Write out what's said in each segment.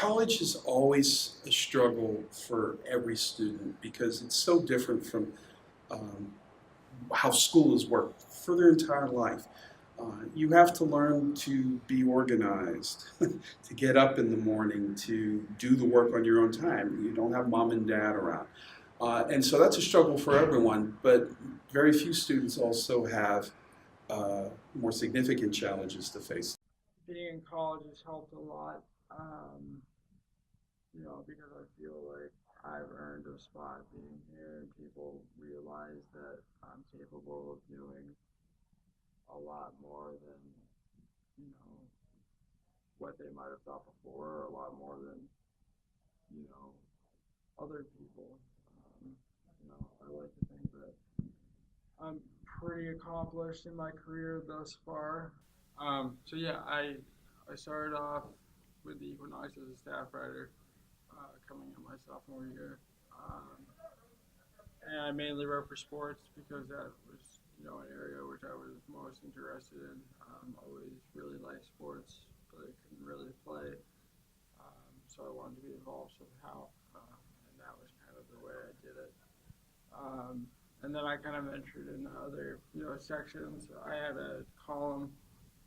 College is always a struggle for every student because it's so different from um, how school has worked for their entire life. You have to learn to be organized, to get up in the morning, to do the work on your own time. You don't have mom and dad around. And so that's a struggle for everyone, but very few students also have more significant challenges to face. Being in college has helped a lot, because I feel like I've earned a spot being here and people realize that I'm capable of doing a lot more than, you know, what they might have thought before, or a lot more than, you know, other people. I like to think that I'm pretty accomplished in my career thus far. I started off with the Equinox as a staff writer, coming in my sophomore year. Um, and I mainly wrote for sports because that was, an area which I was most interested in. Always really liked sports, but I couldn't really play. So I wanted to be involved somehow, and that was kind of the way I did it. And then I kind of ventured into other, sections. I had a column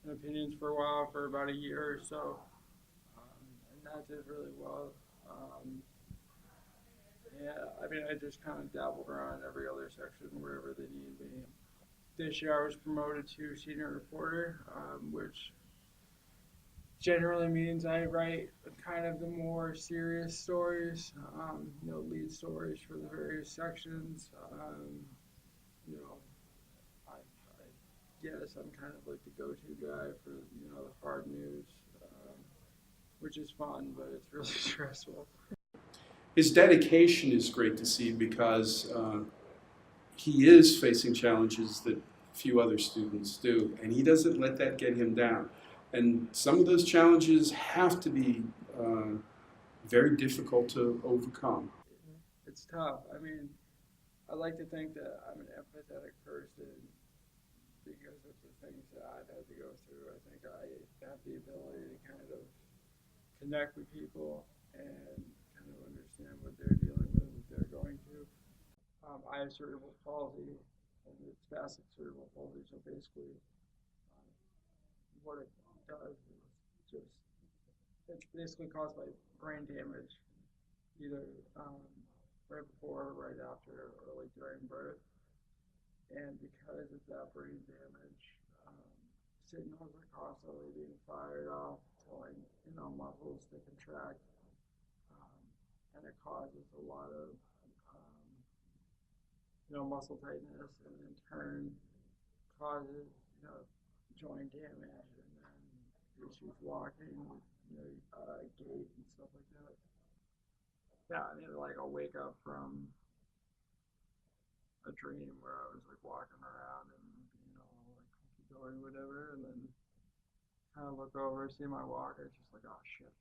in opinions for a while, for about a year or so, and that did really well. Um, yeah, I mean, I just kind of dabbled around in every other section wherever they needed me. This year I was promoted to senior reporter, which generally means I write kind of the more serious stories, lead stories for the various sections. You know, I guess I'm kind of like the go-to guy for the hard news, which is fun, but it's really stressful. His dedication is great to see because he is facing challenges that few other students do, and he doesn't let that get him down. And some of those challenges have to be very difficult to overcome. It's tough. I mean, I like to think that I'm an empathetic person because of the things that I've had to go through. I think I have the ability to kind of connect with people and kind of understand what they're dealing with, what they're going through. I have cerebral palsy, and it's spastic cerebral palsy. So basically, what it does is just it's basically caused by brain damage, either right before, right after, or like during birth. And because of that brain damage, signals are constantly being fired off, telling muscles to contract, um, and it causes a lot of um, muscle tightness, and in turn causes joint damage, and then issues walking, gait and stuff like that. Yeah, I mean, like I'll wake up from a dream where I was like walking around and like going whatever, and then kind of look over, see my walker, just like, oh shit.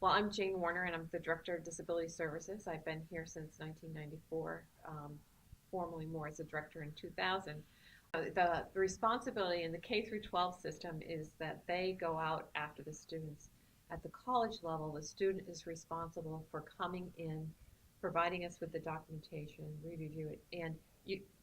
Well, I'm Jane Warner, and I'm the Director of Disability Services. I've been here since 1994, formally more as a director in 2000. The responsibility in the K through 12 system is that they go out after the students. At the college level, the student is responsible for coming in, providing us with the documentation, we review it, and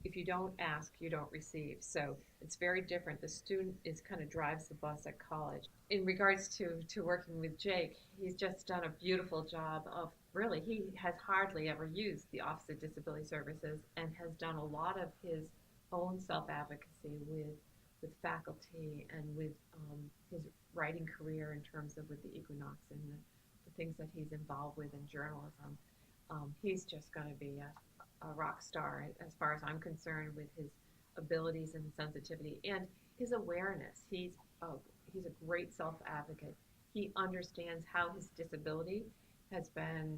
if you don't ask, you don't receive. So it's very different. The student is kind of drives the bus at college. In regards to working with Jake, he's just done a beautiful job of really, he has hardly ever used the Office of Disability Services and has done a lot of his own self-advocacy with faculty and with his writing career in terms of with the Equinox and the things that he's involved with in journalism. He's just going to be a rock star as far as I'm concerned with his abilities and sensitivity and his awareness. He's a great self-advocate. He understands how his disability has been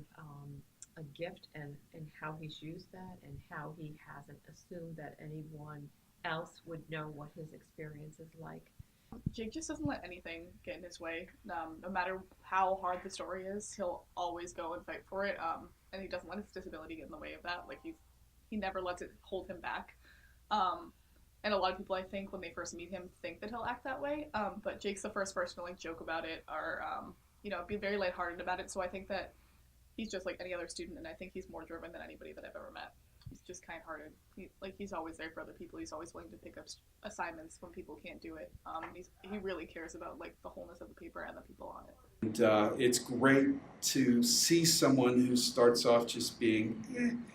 a gift and how he's used that and how he hasn't assumed that anyone else would know what his experience is like. Jake just doesn't let anything get in his way. No matter how hard the story is, he'll always go and fight for it. And he doesn't let his disability get in the way of that. Like he never lets it hold him back. And a lot of people, I think, when they first meet him, think that he'll act that way. But Jake's the first person to like joke about it or be very lighthearted about it. So I think that he's just like any other student, and I think he's more driven than anybody that I've ever met. He's just kind-hearted. He's always there for other people. He's always willing to pick up assignments when people can't do it. He really cares about like the wholeness of the paper and the people on it. And it's great to see someone who starts off just being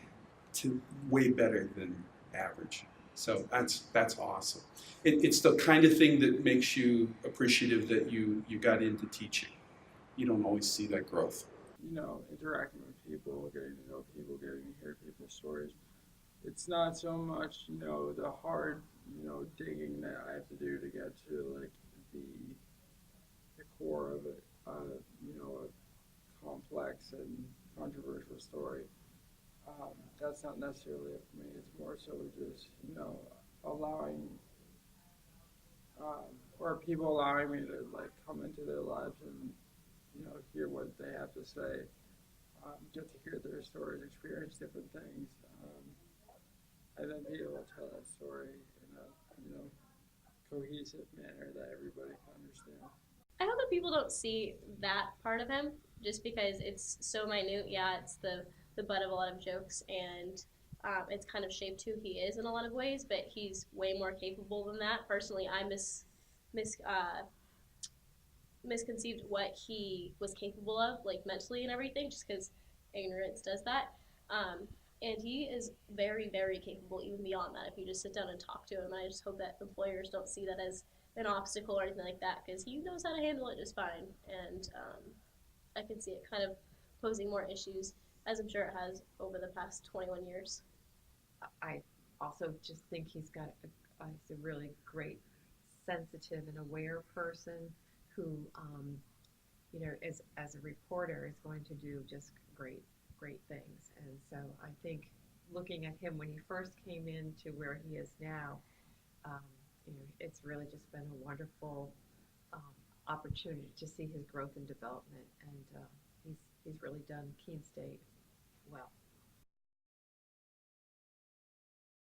to way better than average. So that's awesome. It's the kind of thing that makes you appreciative that you got into teaching. You don't always see that growth. Interacting with people, getting to know people, getting to hear people's stories. It's not so much, the hard, digging that I have to do to get to like the core of it, a complex and controversial story. That's not necessarily it for me. It's more so just, allowing, or people allowing me to like come into their lives and, hear what they have to say, get to hear their stories, experience different things, and then be able to tell that story in a, cohesive manner that everybody can understand. I hope that people don't see that part of him just because it's so minute. Yeah, it's the butt of a lot of jokes, and it's kind of shaped who he is in a lot of ways, but he's way more capable than that. Personally, I misconceived what he was capable of, like mentally and everything, just because ignorance does that. And he is very, very capable even beyond that if you just sit down and talk to him. I just hope that employers don't see that as an obstacle or anything like that, because he knows how to handle it just fine. And I can see it kind of posing more issues, as I'm sure it has over the past 21 years. I also just think he's a really great, sensitive and aware person who, as a reporter, is going to do just great things. And so I think looking at him when he first came into where he is now, it's really just been a wonderful opportunity to see his growth and development, and he's really done Keene State well.